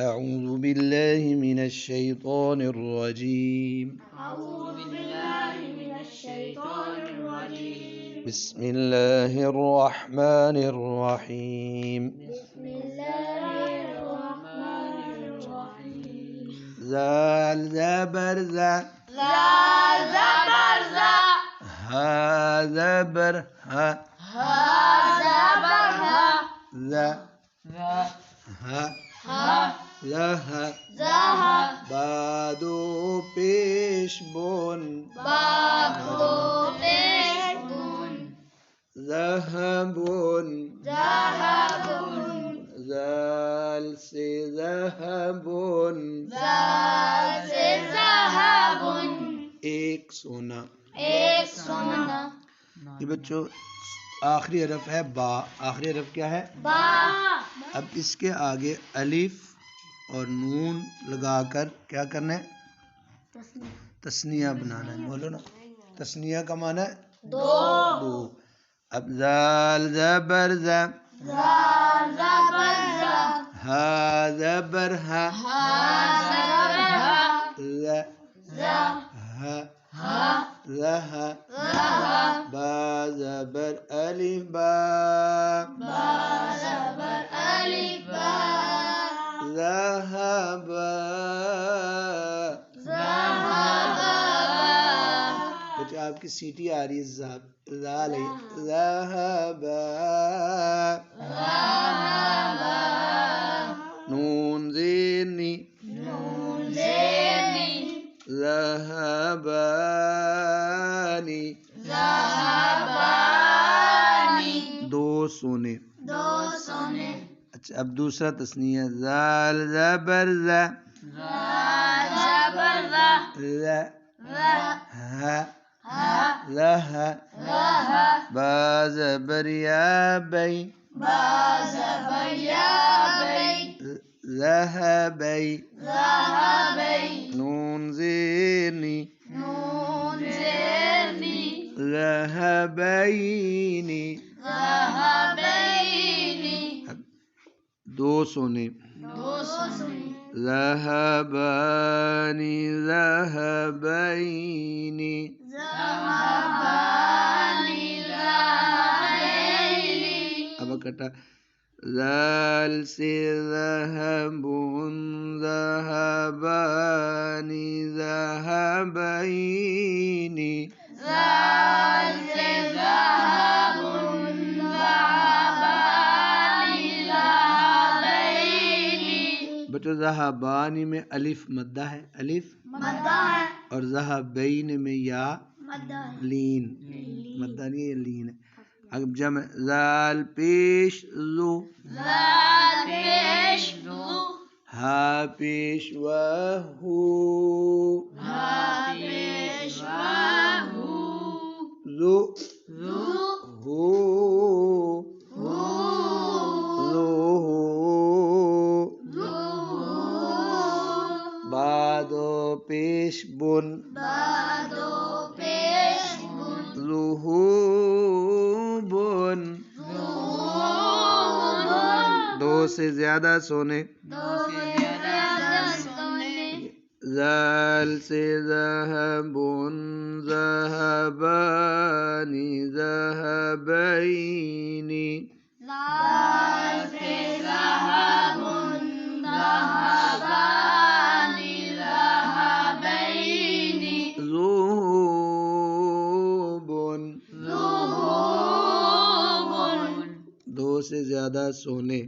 أعوذ बिल्लाहि मिनश्शैतानिर्रजीम बिस्मिल्लाहिर्रहमानिर्रहीम ज़ाल ज़बर ज़ा हा ज़बर हा ज़ा हा ज़हा बादो पेश बोन ज़हबुन ज़ाल से ज़हबुन एक सोना। ये बच्चों आखिरी हरफ है बा। आखिरी हरफ क्या है? बा। अब इसके आगे अलिफ और नून लगाकर क्या करना है? तस्निया बनाना है। बोलो ना, तस्निया का माना है दो। अब ज़ाल ज़बर ज़ा हा ज़बर हा ज़हा बा ज़बर अलिफ बा ज़हबा। बच्चे आपकी सीटी आ रही है। ज़हबा नून ज़ेनी ज़हबानी दो सोने। अच्छा अब दूसरा तस्नीया ज़ाल ज़बर ज़ा हा ज़हा बा ज़बर या बै ज़हबै नून ज़ेनी ज़हबैनी दो सोने। ज़हबानी ज़हबैनी अब कटा ज़ाल से ज़हबुन ज़हबानी ज़हबैनी बच्चों ज़हबानी में अलिफ मद्दा है, अलिफ और ज़हबैन में या लीन मद्दा नहीं है, लीन है। अब जम ज़ाल पेश ज़ु हा पेश वहू ज़ु हू बादो पेश बुन ज़ुहूबुन दो से ज्यादा सोने। ज़ाल से ज़हबुन ज़हबानी ज़हबैनी ज़ुहूबुन दो से ज्यादा सोने।